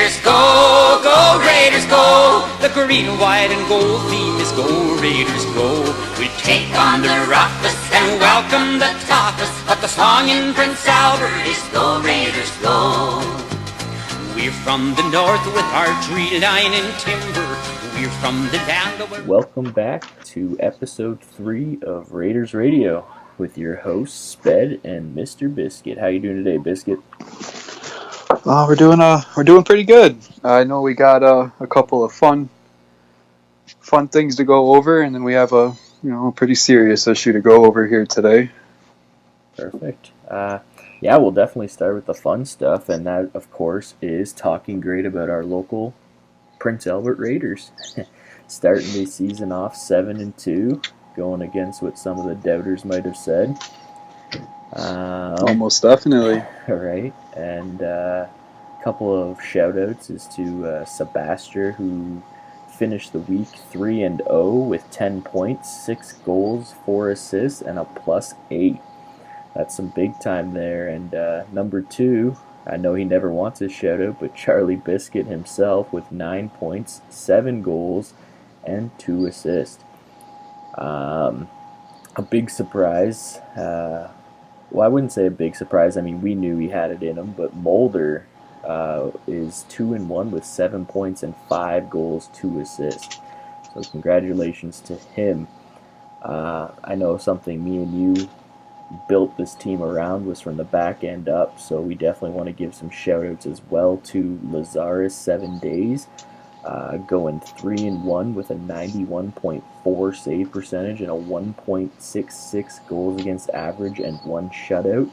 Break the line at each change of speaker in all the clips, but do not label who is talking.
Raiders go, go Raiders go. The green, white and gold theme is go Raiders go. We take on the roughest and welcome the toughest, but the song in Prince Albert is go Raiders go. We're from the north with our tree line and timber. We're from the land.
Welcome back to episode 3 of Raiders Radio with your hosts Sped and Mr. Biscuit. How you doing today, Biscuit?
We're doing pretty good. I know we got a couple of fun things to go over, and then we have a pretty serious issue to go over here today.
Perfect. Yeah, we'll definitely start with the fun stuff, and that, of course, is talking great about our local Prince Albert Raiders. Starting the season off 7-2, going against what some of the doubters might have said.
Almost definitely.
Right, and a couple of shout-outs is to Sebastian, who finished the week 3-0 with 10 points, 6 goals, 4 assists, and a +8. That's some big time there. And number 2, I know he never wants his shout-out, but Charlie Biscuit himself with 9 points, 7 goals, and 2 assists. A big surprise. Well, I wouldn't say a big surprise. I mean, we knew he had it in him, but Mulder is 2-1 with 7 points and 5 goals, 2 assists. So congratulations to him. I know something me and you built this team around was from the back end up, so we definitely want to give some shout outs as well to Lazarus 7 Days, going 3-1 with a 91.4 save percentage and a 1.66 goals against average and 1 shutout.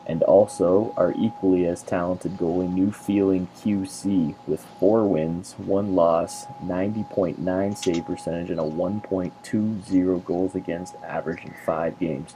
And also our equally as talented goalie, New Feeling QC, with 4 wins, 1 loss, 90.9 save percentage and a 1.20 goals against average in 5 games.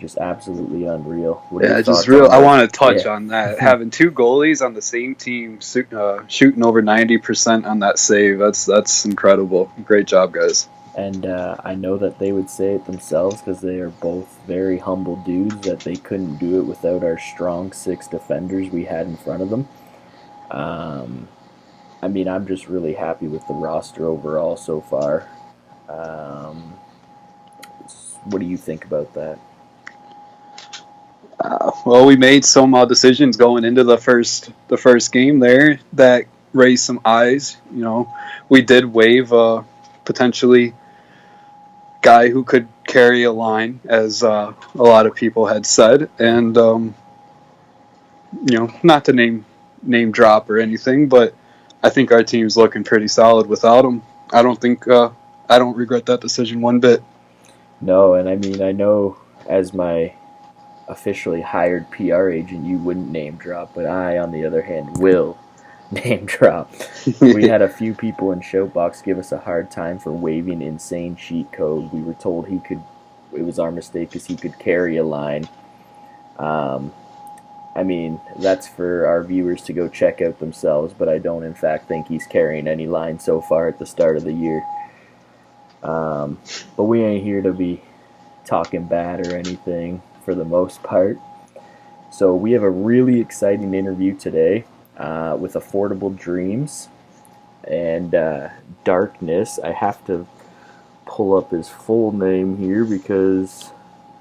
Just absolutely unreal.
Just real. I want to touch on that. Having 2 goalies on the same team shooting over 90% on that save, that's incredible. Great job, guys.
And I know that they would say it themselves because they are both very humble dudes that they couldn't do it without our strong 6 defenders we had in front of them. I mean, I'm just really happy with the roster overall so far. What do you think about that?
Well, we made some decisions going into the first game there that raised some eyes. We did waive a potentially guy who could carry a line, as a lot of people had said, and not to name drop or anything, but I think our team's looking pretty solid without him. I don't regret that decision one bit.
No, and I mean, I know as my officially hired PR agent, you wouldn't name drop, but I, on the other hand, will name drop. We had a few people in Showbox give us a hard time for waiving insane cheat code. We were told it was our mistake because he could carry a line. I mean, that's for our viewers to go check out themselves, but I don't in fact think he's carrying any line so far at the start of the year. But we ain't here to be talking bad or anything for the most part. So we have a really exciting interview today with Affordabledreams and Darkness. I have to pull up his full name here because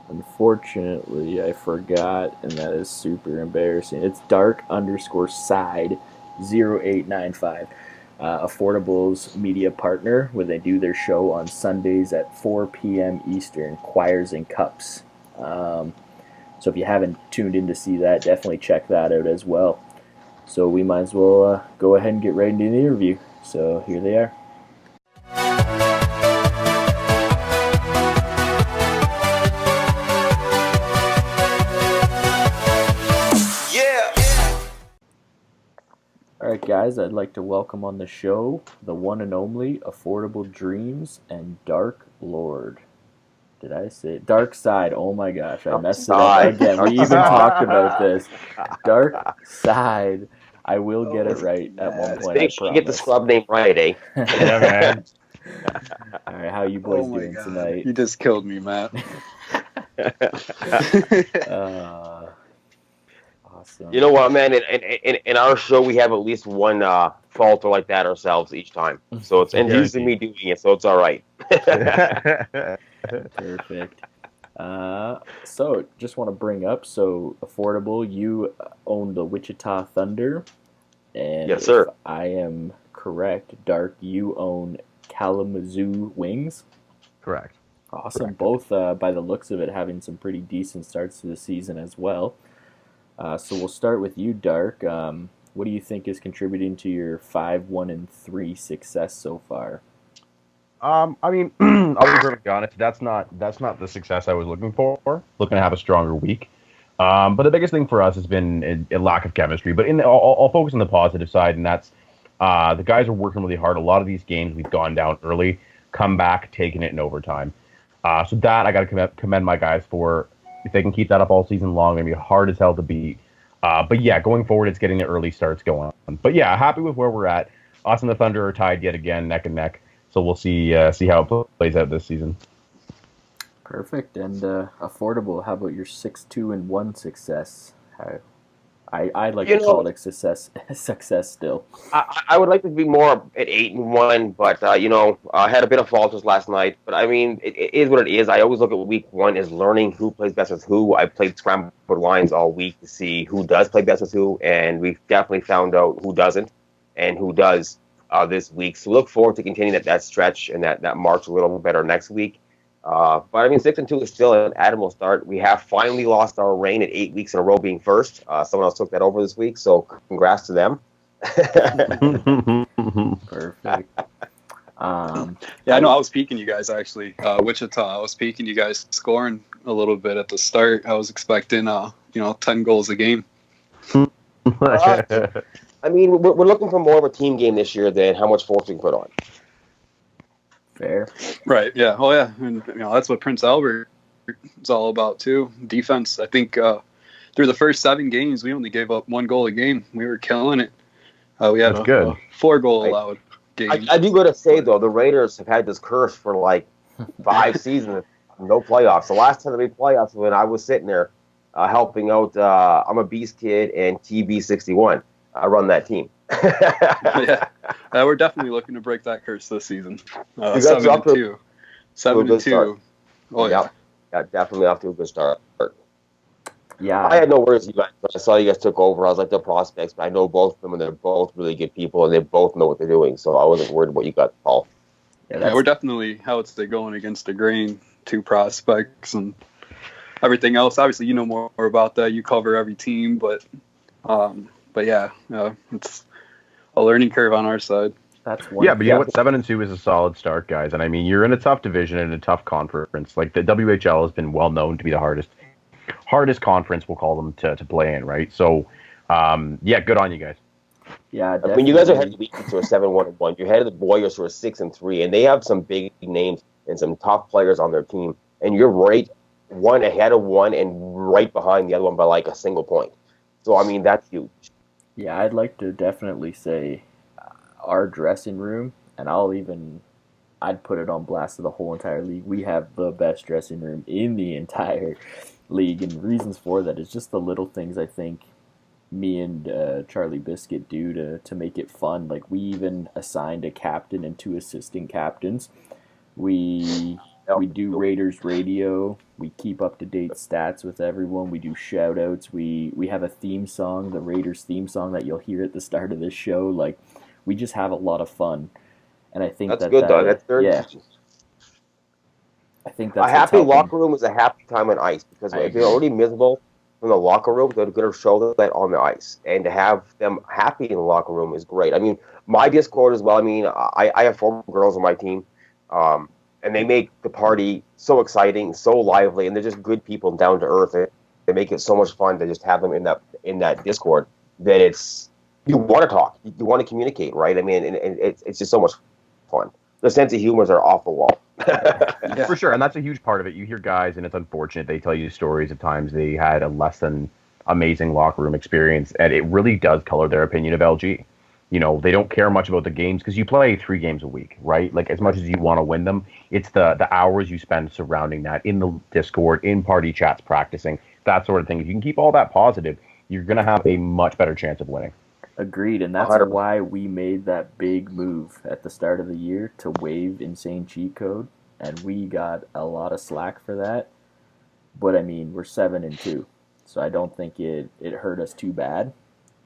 unfortunately I forgot, and that is super embarrassing. It's dark_side 0895. Affordable's media partner, where they do their show on Sundays at 4 p.m. Eastern, Choirs and Cups. So if you haven't tuned in to see that, definitely check that out as well. So we might as well go ahead and get right into the interview. So here they are. Alright guys, I'd like to welcome on the show the one and only Affordabledreams and Dark Lord. Did I say it? Dark Side? Oh my gosh, I messed it up again. We even talked about this. Dark Side. I will get it right at one point.
Make sure you get the scrub name right, eh?
Yeah, man.
All right, how you boys doing tonight?
You just killed me, Matt.
Awesome.
You know what, man? In our show, we have at least one falter like that ourselves each time. So it's and usually me doing it, so it's all right.
Perfect. So just want to bring up, so Affordable, you own the Wichita Thunder, and
Yes, sir.
if I am correct, Dark, you own Kalamazoo Wings.
Correct.
Awesome.
Correct.
Both, by the looks of it, having some pretty decent starts to the season as well. So we'll start with you, Dark. What do you think is contributing to your 5-1-3 success so far?
I mean, I'll be perfectly honest. That's not the success I was looking for. Looking to have a stronger week. But the biggest thing for us has been a lack of chemistry. But I'll focus on the positive side, and that's the guys are working really hard. A lot of these games we've gone down early, come back, taking it in overtime. So that I got to commend my guys for. If they can keep that up all season long, it's going to be hard as hell to beat. But yeah, going forward, it's getting the early starts going. But yeah, happy with where we're at. Us and the Thunder are tied yet again, neck and neck. So we'll see how it plays out this season.
Perfect. And Affordable, how about your 6-2-1 success? I like to call it success still.
I would like to be more at 8-1, but I had a bit of falters last night. But I mean, it is what it is. I always look at week one as learning who plays best with who. I played scrambled lines all week to see who does play best with who, and we've definitely found out who doesn't and who does this week. So look forward to continuing that stretch and that march a little better next week. But I mean, 6-2 is still an admirable start. We have finally lost our reign at 8 weeks in a row being first. Someone else took that over this week, so congrats to them.
Perfect.
Yeah, I know I was peeking you guys actually. Wichita, I was peeking you guys scoring a little bit at the start. I was expecting 10 goals a game.
I mean, we're looking for more of a team game this year than how much force we can put on.
Fair.
Right. Yeah. Oh, yeah. And that's what Prince Albert is all about too. Defense. I think through the first 7 games, we only gave up 1 goal a game. We were killing it. We had a 4-goal allowed game.
I do got to say though, the Raiders have had this curse for like 5 seasons, no playoffs. The last time they made playoffs when I was sitting there helping out. I'm a Beast Kid and TB61. I run that team.
Yeah, we're definitely looking to break that curse this season. 7-2. 7-2. Oh yeah,
definitely off to a good start.
Yeah,
I had no worries. You guys, I saw you guys took over. I was like the prospects, but I know both of them, and they're both really good people, and they both know what they're doing. So I wasn't worried what you got, Paul.
Yeah, we're definitely how it's going against the grain. 2 prospects and everything else. Obviously, you know more about that. You cover every team, but yeah, it's a learning curve on our side.
That's one.
Yeah, but you know what? 7-2 is a solid start, guys. And I mean, you're in a tough division and a tough conference. Like the WHL has been well known to be the hardest conference, we'll call them, to play in, right? So, yeah, good on you guys.
Yeah, definitely.
When you guys are headed to a 7-1-1, you're headed to the Warriors who are 6-3, and they have some big names and some top players on their team, and you're right one ahead of one and right behind the other one by like a single point. So I mean, that's huge.
Yeah, I'd like to definitely say our dressing room, and I'd put it on blast to the whole entire league. We have the best dressing room in the entire league, and reasons for that is just the little things I think me and Charlie Biscuit do to make it fun. Like, we even assigned a captain and 2 assistant captains. We do Raiders radio. We keep up-to-date stats with everyone. We do shout-outs. We have a theme song, the Raiders theme song that you'll hear at the start of this show. Like, we just have a lot of fun. And I think
that's good, though. That's very good.
I think that's
a happy locker room is a happy time on ice, because if you're already miserable in the locker room, they're going to show that on the ice. And to have them happy in the locker room is great. I mean, my Discord as well. I mean, I have 4 girls on my team. And they make the party so exciting, so lively, and they're just good people, down to earth. They make it so much fun to just have them in that Discord that you want to talk, you want to communicate, right? I mean, and it's just so much fun. The sense of humors are off the wall.
Yeah. For sure, and that's a huge part of it. You hear guys, and it's unfortunate, they tell you stories of times they had a less than amazing locker room experience, and it really does color their opinion of LG. You know, they don't care much about the games because you play 3 games a week, right? Like, as much as you want to win them, it's the hours you spend surrounding that in the Discord, in party chats, practicing, that sort of thing. If you can keep all that positive, you're going to have a much better chance of winning.
Agreed, and that's
100%.
why we made that big move at the start of the year to waive Insane Cheat Code, and we got a lot of slack for that. But I mean, we're 7-2, so I don't think it hurt us too bad.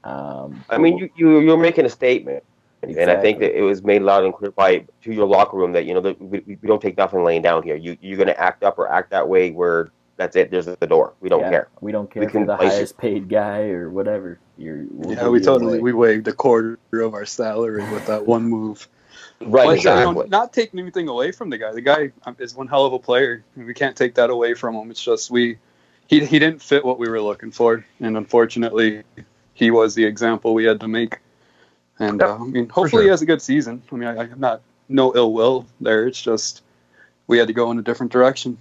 I mean, you're making a statement, and I think
Exactly.
that it was made loud and clear to your locker room that that we don't take nothing laying down here. You're going to act up or act that way where that's it. There's the door. We don't care.
We don't care
We
if you're
can
the
place
highest paid guy or whatever. We'll
Yeah,
give
we
you
totally
away.
we waived a quarter of our salary with that one move.
Right,
But,
exactly.
not taking anything away from the guy. The guy is one hell of a player. We can't take that away from him. It's just he didn't fit what we were looking for, and unfortunately, he was the example we had to make. And
Yep,
I mean, hopefully he has a good season. I mean, I'm not no ill will there. It's just we had to go in a different direction.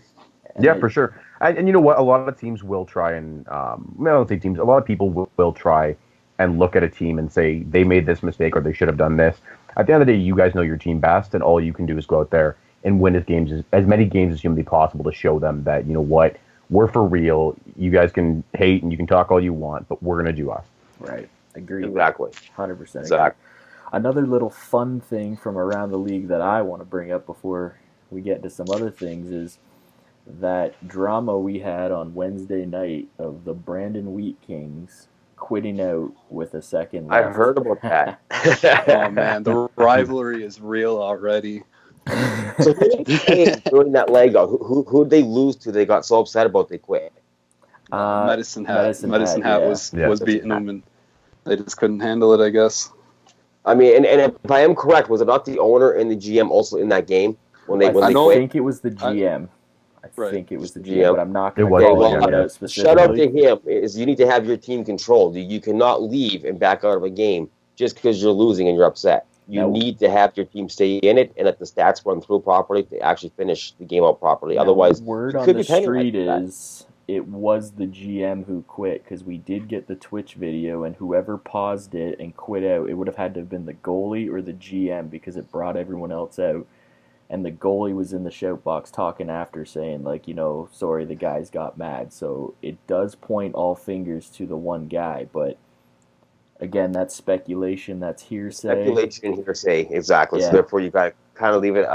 Yeah, for sure. And you know what? A lot of teams will try and, I don't think teams, a lot of people will try and look at a team and say they made this mistake or they should have done this. At the end of the day, you guys know your team best, and all you can do is go out there and win as many games as humanly possible to show them that, you know what, we're for real. You guys can hate and you can talk all you want, but we're going to do us.
Right. Agreed.
Exactly.
100%.
Exactly.
Another little fun thing from around the league that I want to bring up before we get to some other things is that drama we had on Wednesday night of the Brandon Wheat Kings quitting out with a second left.
I've heard about that.
Oh man, the rivalry is real already.
So who did they play during that leg? Who did they lose to? They got so upset about they quit.
Medicine Hat
yeah.
was beating them, and they just couldn't handle it, I guess.
I mean, and if I am correct, was it not the owner and the GM also in that game when they
I
quit?
think it was the GM.
Right.
think it was the
GM.
GM, but I'm not going
It was
to
the
call
GM,
it
yeah.
out specifically.
Shout out to him. Is you need to have your team controlled. You cannot leave and back out of a game just because you're losing and you're upset. You
Now-
need to have your team stay in it and let the stats run through properly to actually finish the game out properly.
Now,
Otherwise,
word
you
on
could
the
be penalized
street
for that.
is it was the GM who quit because we did get the Twitch video, and whoever paused it and quit out, it would have had to have been the goalie or the GM because it brought everyone else out. And the goalie was in the shout box talking after, saying, like, sorry, the guys got mad. So it does point all fingers to the one guy, but again, that's speculation, that's hearsay.
Speculation and hearsay, exactly.
Yeah.
So therefore, you got to kind of leave it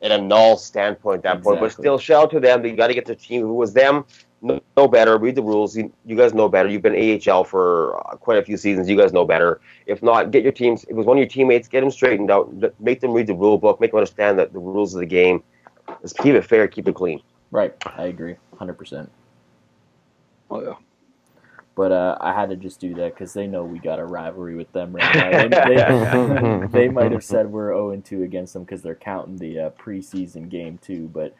in a null standpoint at that point. But
Exactly.
still, shout out to them. You got to get their team. Who was them? Know better. Read the rules. You guys know better. You've been AHL for quite a few seasons. You guys know better. If not, get your teams. If it was one of your teammates, get them straightened out. Make them read the rule book. Make them understand that the rules of the game. Just keep it fair. Keep it clean.
Right, I agree, 100%.
Oh yeah.
But I had to just do that because they know we got a rivalry with them right now. They might have said we're 0-2 against them because they're counting the preseason game too. But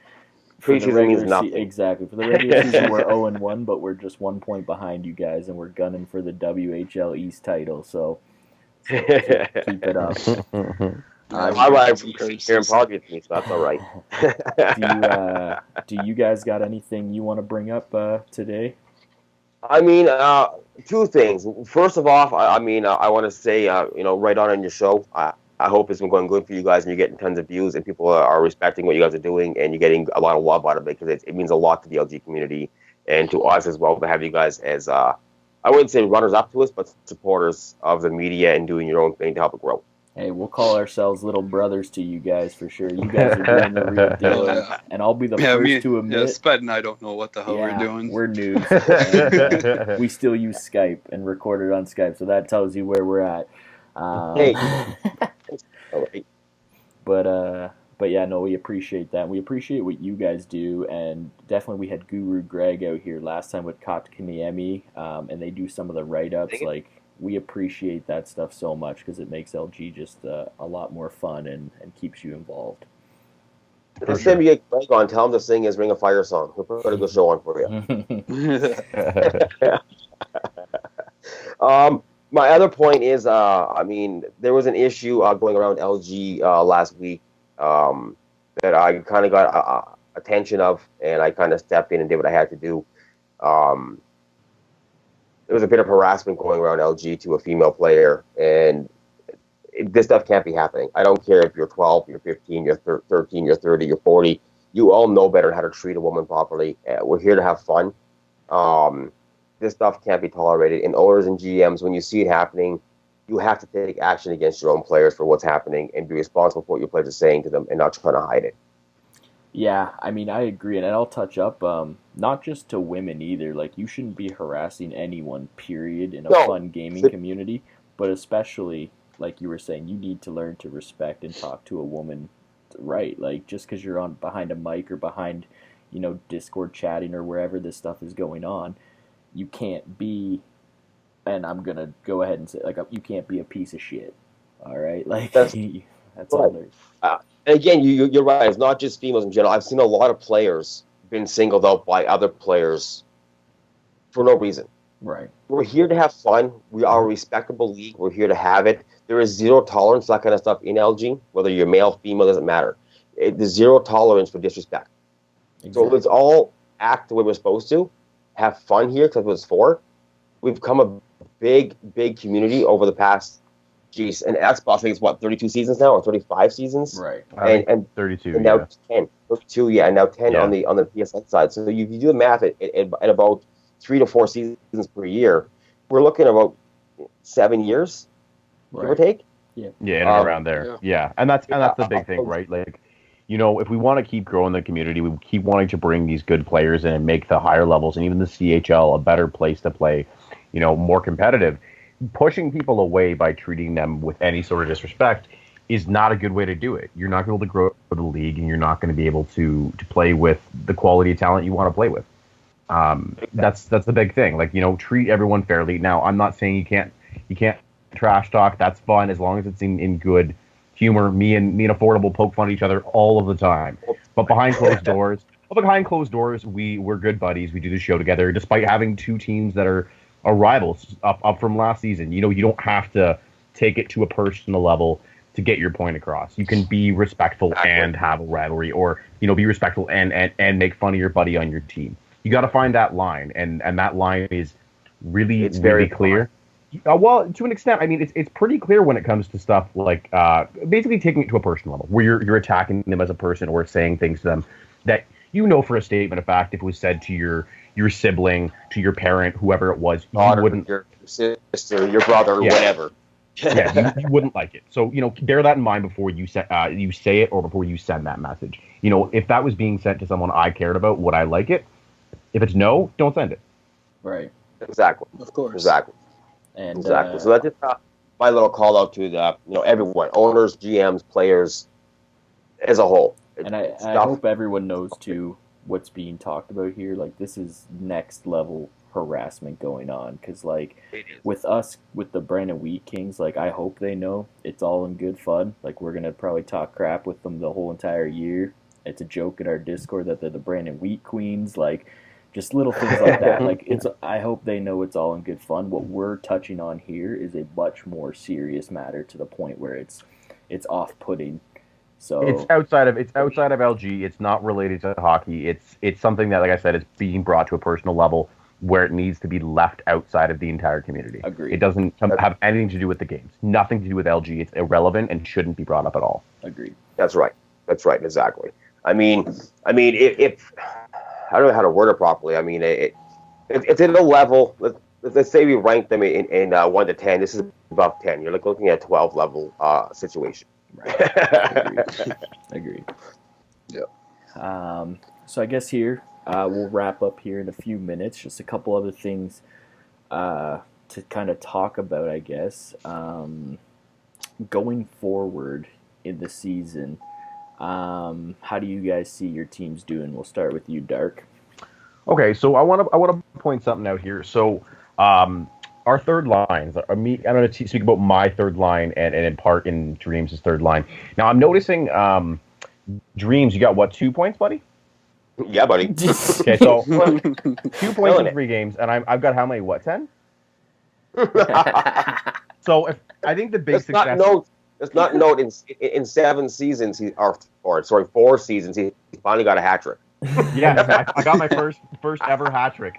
for the
Preseason
regular
means nothing.
exactly. For the regular season, we're 0-1, but we're just 1 point behind you guys, and we're gunning for the WHL East title. So keep it up.
My rivalry here in Parkview, so that's all right.
Do you guys got anything you want to bring up today?
I mean, two things. First of all, I want to say, right on in your show. I hope it's been going good for you guys, and you're getting tons of views, and people are respecting what you guys are doing, and you're getting a lot of love out of it because it means a lot to the LG community and to us as well to have you guys as I wouldn't say runners up to us, but supporters of the media and doing your own thing to help it grow.
Hey, we'll call ourselves little brothers to you guys for sure. You guys are doing the real deal,
Yeah.
and I'll be the first to admit.
Yeah, Sped and I don't know what the hell we're doing.
We're noobs. We still use Skype and record it on Skype, so that tells you where we're at.
Hey. All right.
But yeah, no, we appreciate that. We appreciate what you guys do, and definitely we had Guru Greg out here last time with Kotkaniemi, and they do some of the write-ups. Like, we appreciate that stuff so much because it makes LG just a lot more fun and keeps you involved.
Next time you get Greg on, tell him to sing his Ring of Fire song. He'll put a good show on for you. My other point is, there was an issue going around LG last week that I kind of got attention of, and I kind of stepped in and did what I had to do. There was a bit of harassment going around LG to a female player, and this stuff can't be happening. I don't care if you're 12, you're 15, you're 13, you're 30, you're 40. You all know better how to treat a woman properly. We're here to have fun. this stuff can't be tolerated. And owners and GMs, when you see it happening, you have to take action against your own players for what's happening and be responsible for what your players are saying to them and not trying to hide it.
Yeah, I mean, I agree, and I'll touch up, not just to women either. Like, you shouldn't be harassing anyone, period, in a fun gaming community, but especially, like you were saying, you need to learn to respect and talk to a woman right. Like, just because you're on behind a mic or behind, Discord chatting or wherever this stuff is going on, you can't be, and I'm gonna go ahead and say, like, you can't be a piece of shit. All right, like that's all there is.
And again, you're right. It's not just females in general. I've seen a lot of players been singled out by other players for no reason.
Right.
We're here to have fun. We are a respectable league. We're here to have it. There is zero tolerance for that kind of stuff in LG. Whether you're male, female, doesn't matter. There's zero tolerance for disrespect. Exactly. So let's all act the way we're supposed to. Have fun here because it's for. We've become a big, big community over the past. Jeez, and Xbox, I think it's 32 seasons now, or 35 seasons,
right?
And
32,
and now 10, 32, yeah, and now 10 on the PSN side. So you do the math at about 3 to 4 seasons per year. We're looking at about 7 years, give or take.
Yeah,
in and around there. Yeah, and that's the big thing, right? Like, if we want to keep growing the community, we keep wanting to bring these good players in and make the higher levels and even the CHL a better place to play, more competitive. Pushing people away by treating them with any sort of disrespect is not a good way to do it. You're not going to be able to grow the league, and you're not going to be able to play with the quality of talent you want to play with. That's the big thing. Like, treat everyone fairly. Now, I'm not saying you can't trash talk. That's fun as long as it's in good humor. Me and Affordable poke fun at each other all of the time. But behind closed doors, we're good buddies. We do the show together, despite having two teams that are rivals up from last season. You don't have to take it to a personal level to get your point across. You can be respectful and have a rivalry, or be respectful and make fun of your buddy on your team. You got to find that line, and that line is really very clear. Well, to an extent, I mean, it's pretty clear when it comes to stuff like basically taking it to a personal level, where you're attacking them as a person or saying things to them that for a statement of fact, if it was said to your sibling, to your parent, whoever it was, you wouldn't.
Your sister, your brother, whatever.
You wouldn't like it. So, bear that in mind before you say it or before you send that message. If that was being sent to someone I cared about, would I like it? If it's no, don't send it.
Right.
Exactly.
Of course.
Exactly.
And
exactly. So that's just my little call out to everyone, owners, GMs, players, as a whole.
And I hope everyone knows too what's being talked about here. Like, this is next level harassment going on, because like with the Brandon Wheat Kings, like, I hope they know it's all in good fun. Like, we're gonna probably talk crap with them the whole entire year. It's a joke in our Discord that they're the Brandon Wheat Queens, like just little things like that. Like, I hope they know it's all in good fun. What we're touching on here is a much more serious matter, to the point where it's off-putting. So
it's outside of LG. It's not related to hockey. It's something that, like I said, is being brought to a personal level where it needs to be left outside of the entire community.
Agreed.
It doesn't have anything to do with the games. Nothing to do with LG. It's irrelevant and shouldn't be brought up at all.
Agreed.
That's right. Exactly. I mean, if I don't know how to word it properly. I mean, it's at a level. Let's say we rank them in 1 to 10. This is above 10. You're looking at a 12 level situation.
Right. Agreed.
Yeah.
So I guess here we'll wrap up here in a few minutes. Just a couple other things to kind of talk about, I guess. Going forward in the season, how do you guys see your teams doing? We'll start with you, Dark.
Okay, so I want to point something out here. So our third lines, I'm going to speak about my third line and in part in Dreams' third line. Now, I'm noticing Dreams, you got what, 2 points, buddy?
Yeah, buddy.
Okay, so 2 points in 3 games, and I've got how many, 10? So I think the big success...
Let's not note in 7 seasons, 4 seasons, he finally got a hat trick.
Yeah, I got my first ever hat trick.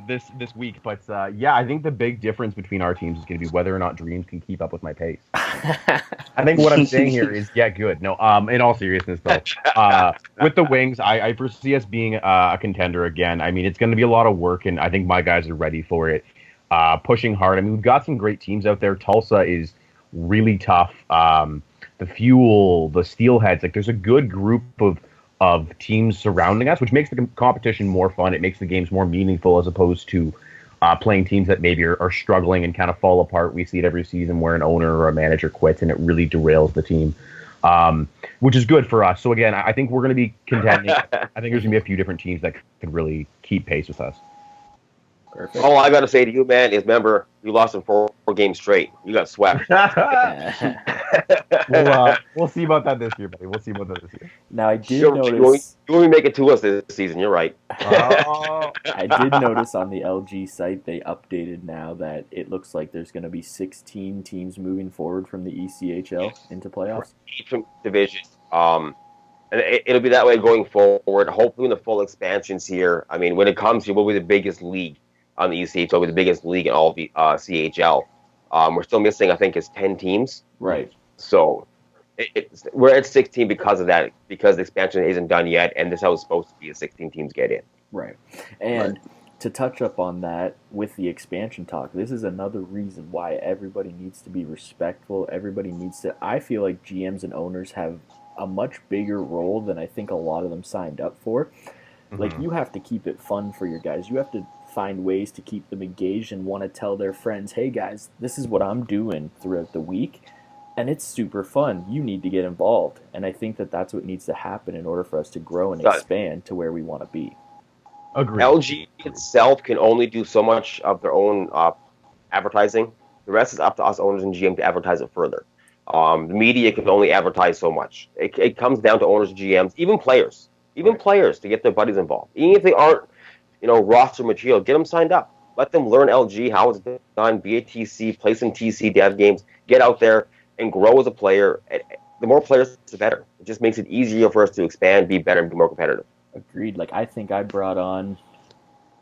this week. But yeah, I think the big difference between our teams is going to be whether or not Dreams can keep up with my pace. I think what I'm saying here is, yeah, good. No, in all seriousness though, with the Wings, I foresee us being a contender again. I mean, it's going to be a lot of work, and I think my guys are ready for it. Pushing hard. I mean, we've got some great teams out there. Tulsa is really tough. The Fuel, the Steelheads, like there's a good group of teams surrounding us, which makes the competition more fun. It makes the games more meaningful as opposed to playing teams that maybe are struggling and kind of fall apart. We see it every season where an owner or a manager quits and it really derails the team, which is good for us. So again, I think we're going to be contending. I think there's going to be a few different teams that could really keep pace with us.
Perfect.
All I got to say to you, man, is remember, you lost in four games straight. You got swept.
We'll see about that this year, buddy. We'll see about that this year.
Now, I did notice...
You won't make it to us this season. You're right.
I did notice on the LG site they updated now that it looks like there's going to be 16 teams moving forward from the ECHL into playoffs.
Each division. And it'll be that way going forward. Hopefully, in the full expansions here. I mean, when it comes to what will be the biggest league on the ECHL, will be the biggest league in all of the CHL. We're still missing, I think, it's 10 teams.
Right.
So we're at 16 because of that, because the expansion isn't done yet, and this is how it's supposed to be, 16 teams get in.
Right. And to touch up on that with the expansion talk, this is another reason why everybody needs to be respectful. Everybody needs to... I feel like GMs and owners have a much bigger role than I think a lot of them signed up for. Mm-hmm. Like, you have to keep it fun for your guys. You have to find ways to keep them engaged and want to tell their friends, hey guys, this is what I'm doing throughout the week, and it's super fun. You need to get involved. And I think that that's what needs to happen in order for us to grow and expand to where we want to be.
Agreed.
LG itself can only do so much of their own advertising. The rest is up to us owners and GM to advertise it further. The media can only advertise so much. It comes down to owners and GMs, even players to get their buddies involved. Even if they aren't roster material, get them signed up. Let them learn LG, how it's done, be a TC, play some TC dev games, get out there and grow as a player. The more players, the better. It just makes it easier for us to expand, be better, and be more competitive.
Agreed. Like, I think I brought on,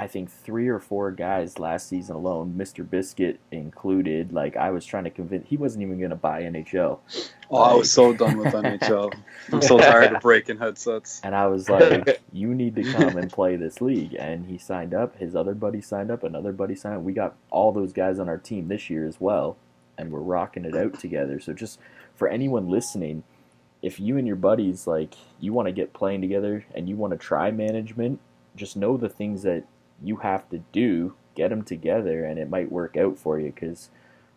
3 or 4 guys last season alone, Mr. Biscuit included. Like, I was trying to convince, he wasn't even going to buy NHL.
Oh, I was so done with NHL. I'm so tired of breaking headsets.
And I was like, you need to come and play this league. And he signed up. His other buddy signed up. Another buddy signed up. We got all those guys on our team this year as well. And we're rocking it out together. So just for anyone listening, if you and your buddies, like, you want to get playing together and you want to try management, just know the things that you have to do, get them together, and it might work out for you. Because,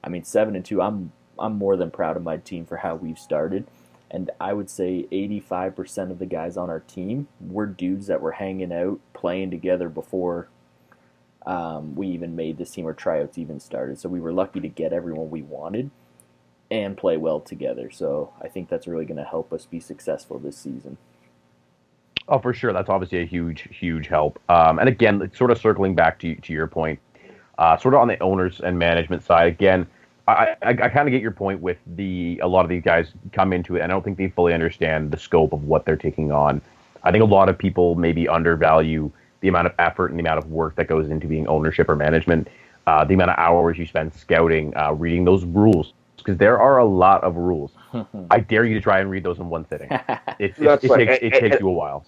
7-2, I'm more than proud of my team for how we've started. And I would say 85% of the guys on our team were dudes that were hanging out, playing together before we even made this team or tryouts even started. So we were lucky to get everyone we wanted and play well together. So I think that's really going to help us be successful this season.
Oh, for sure. That's obviously a huge, huge help. And again, sort of circling back to your point, sort of on the owners and management side, again, I kind of get your point with a lot of these guys come into it, and I don't think they fully understand the scope of what they're taking on. I think a lot of people maybe undervalue the amount of effort and the amount of work that goes into being ownership or management, the amount of hours you spend scouting, reading those rules, because there are a lot of rules. I dare you to try and read those in one sitting. It takes you a while.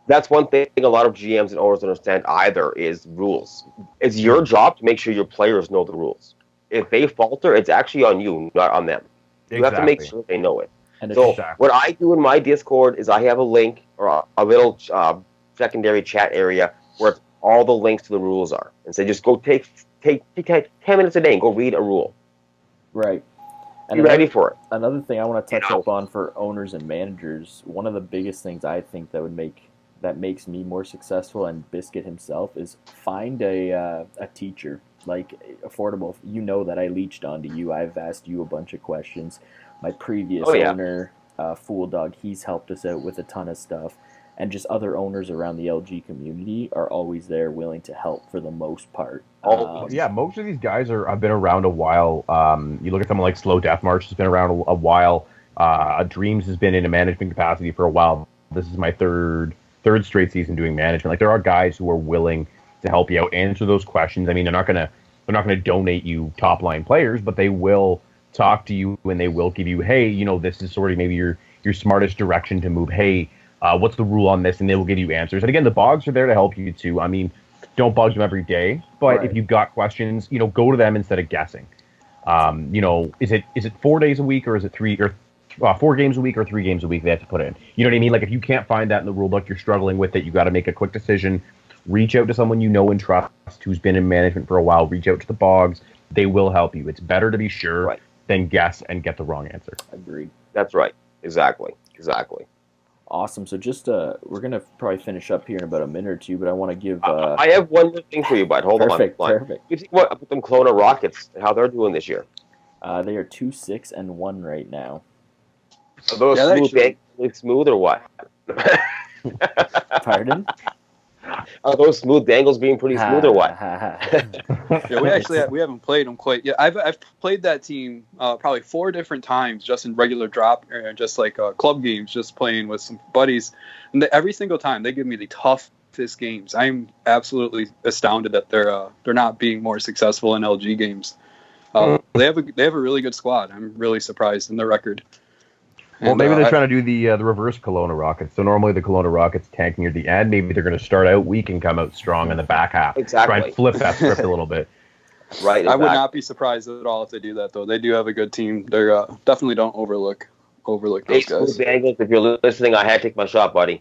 That's one thing a lot of GMs and owners understand either is rules. It's your job to make sure your players know the rules. If they falter, it's actually on you, not on them. You have to make sure they know it. And so what I do in my Discord is I have a link or a little secondary chat area where all the links to the rules are. And say, just go take 10 minutes a day and go read a rule.
Right. And
be ready for it.
Another thing I want to touch up on for owners and managers, one of the biggest things I think that makes me more successful, and Biscuit himself, is find a teacher. Like Affordable, you know that I leached onto you. I've asked you a bunch of questions. My previous owner, Fool Dog, he's helped us out with a ton of stuff. And just other owners around the LG community are always there willing to help for the most part.
Yeah, most of these guys have been around a while. You look at someone like Slow Death March has been around a while. Dreams has been in a management capacity for a while. This is my third straight season doing management. Like, there are guys who are willing to help you out, answer those questions. I mean, they're not gonna donate you top line players, but they will talk to you and they will give you, hey, this is sort of maybe your smartest direction to move. Hey, what's the rule on this? And they will give you answers. And again, the bogs are there to help you too. I mean, don't bug them every day, but if you've got questions, go to them instead of guessing. Is it 4 days a week, or is it 4 games a week, or 3 games a week they have to put in? You know what I mean? Like, if you can't find that in the rule book, you're struggling with it, you got to make a quick decision. Reach out to someone you know and trust who's been in management for a while. Reach out to the bogs. They will help you. It's better to be sure than guess and get the wrong answer.
Agreed.
That's right. Exactly.
Awesome. So just we're gonna probably finish up here in about a minute or two, but I want to give.
I have one more thing for you, bud. Hold on.
Perfect.
You think what about them Kelowna Rockets? How they're doing this year?
They are 2-6-1 right now.
Are those smooth or what?
Pardon?
Are those smooth dangles being pretty smooth or what?
Yeah, we haven't played them quite yet. I've played that team probably 4 different times, just in regular drop, just like club games, just playing with some buddies. And every single time they give me the toughest games. I'm absolutely astounded that they're not being more successful in LG games. They have a really good squad. I'm really surprised in their record.
Well, maybe they're trying to do the reverse Kelowna Rockets. So normally the Kelowna Rockets tanking near the end. Maybe they're going to start out weak and come out strong in the back half.
Exactly.
Try and flip that script a little bit.
Right. Exactly.
I would not be surprised at all if they do that, though. They do have a good team. They definitely don't overlook those guys.
Angles, if you're listening, I had to take my shot, buddy.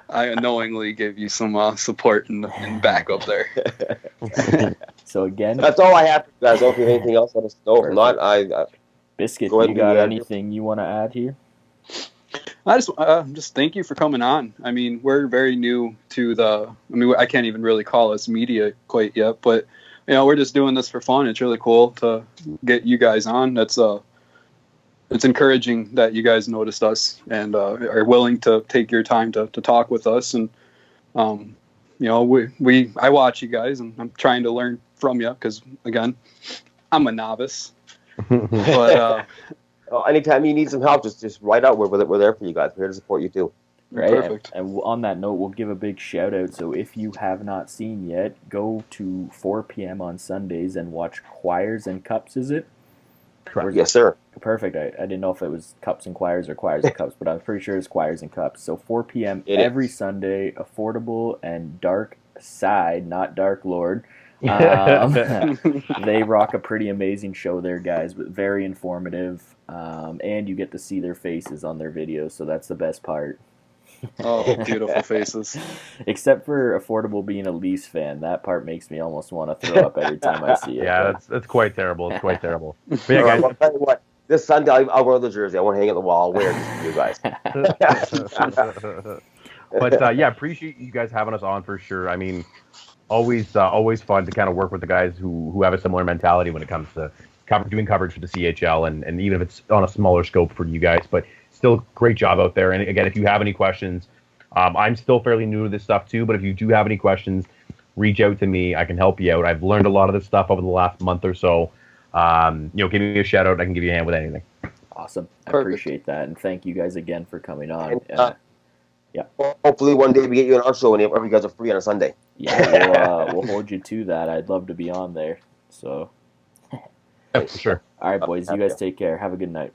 I unknowingly gave you some support and backup there.
So again,
that's all I have, guys. If you have anything else, let us know. If not,
Biscuit, you got anything you want to add here?
I just thank you for coming on. I mean, we're very new to I can't even really call us media quite yet, but we're just doing this for fun. It's really cool to get you guys on. It's encouraging that you guys noticed us and are willing to take your time to talk with us. And I watch you guys, and I'm trying to learn from you because, again, I'm a novice. But
anytime you need some help, just write out. We're there for you guys. We're here to support you too.
Right.
Perfect.
And on that note, we'll give a big shout out. So if you have not seen yet, go to 4 p.m. on Sundays and watch Choirs and Cups. Is it?
Yes, sir.
Perfect. I didn't know if it was Cups and Choirs or Choirs and Cups, but I'm pretty sure it's Choirs and Cups. So 4 p.m. every Sunday, Affordable and Dark Side, not Dark Lord. They rock a pretty amazing show there, guys, but very informative. And you get to see their faces on their videos, so that's the best part.
Oh, beautiful faces.
Except for Affordable being a Leafs fan. That part makes me almost want to throw up every time I see it.
Yeah, that's quite terrible. It's quite terrible. But yeah, guys,
I'll tell you what. This Sunday, I'll wear the jersey. I won't hang it on the wall. I'll wear it just for you guys.
But yeah, appreciate you guys having us on for sure. I mean, always fun to kind of work with the guys who have a similar mentality when it comes to doing coverage for the CHL, and even if it's on a smaller scope for you guys. But still, great job out there. And again, if you have any questions, I'm still fairly new to this stuff too. But if you do have any questions, reach out to me. I can help you out. I've learned a lot of this stuff over the last month or so. Give me a shout out. I can give you a hand with anything.
Awesome. I
Perfect.
appreciate that, and thank you guys again for coming on.
Yeah. Hopefully one day we get you on our show and you guys are free on a Sunday.
Yeah, we'll hold you to that. I'd love to be on there. So.
Yeah, for sure.
All right, boys. You guys take care. Have a good night.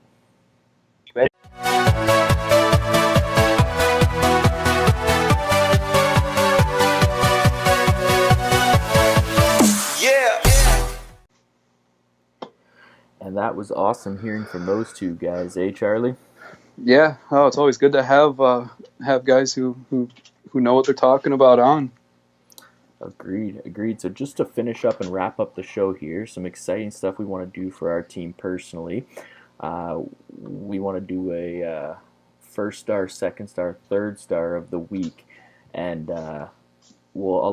And that was awesome hearing from those two guys, Charlie?
Yeah. Oh, it's always good to have guys who know what they're talking about on.
Agreed. So just to finish up and wrap up the show here, some exciting stuff we want to do for our team personally. We want to do a first star, second star, third star of the week. And I'll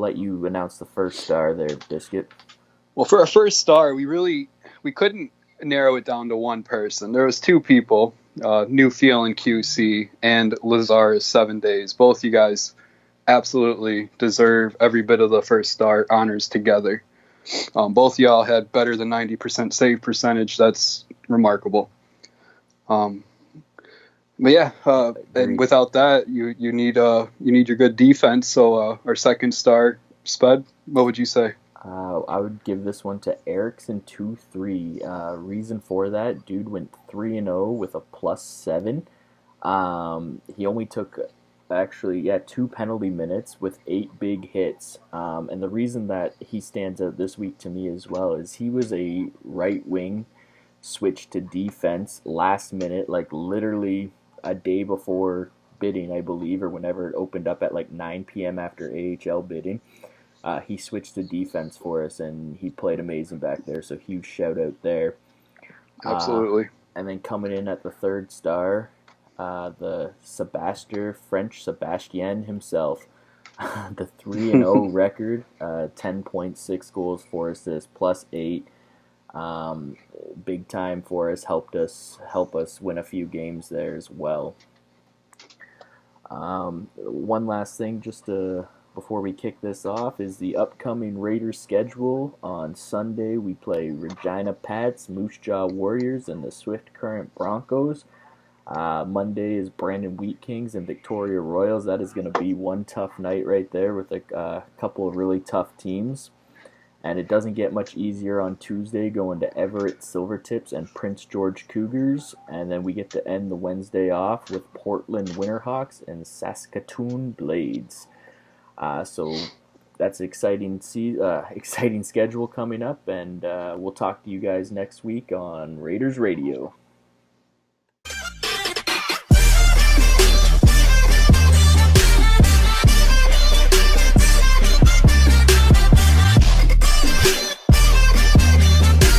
let you announce the first star there, Biscuit.
Well, for our first star, we couldn't narrow it down to one person. There was 2 people, New Feel and QC and Lazar's 7 Days. Both you guys absolutely deserve every bit of the first star honors together. Both y'all had better than 90% save percentage. That's remarkable. But yeah, and
Agreed.
without that, you need your good defense. So our second star, Spud, what would you say?
I would give this one to Erickson 2-3. Reason for that, dude went 3-0 with a +7. He only took actually, yeah, 2 penalty minutes with 8 big hits. And the reason that he stands out this week to me as well is he was a right wing, switched to defense last minute, like literally a day before bidding, I believe, or whenever it opened up at like 9 p.m. after AHL bidding. He switched to defense for us, and he played amazing back there. So huge shout out there. Uh,
Absolutely.
and then coming in at the third star, the French Sebastien himself, the 3-0 record, 10.6 goals, 4 assists, +8. Big time for us, help us win a few games there as well. One last thing, before we kick this off, is the upcoming Raiders schedule. On Sunday, we play Regina Pats, Moose Jaw Warriors, and the Swift Current Broncos. Monday is Brandon Wheat Kings and Victoria Royals. That is going to be one tough night right there with a couple of really tough teams. And it doesn't get much easier on Tuesday, going to Everett Silvertips and Prince George Cougars. And then we get to end the Wednesday off with Portland Winterhawks and Saskatoon Blades. So that's an exciting schedule coming up. And we'll talk to you guys next week on Raiders Radio.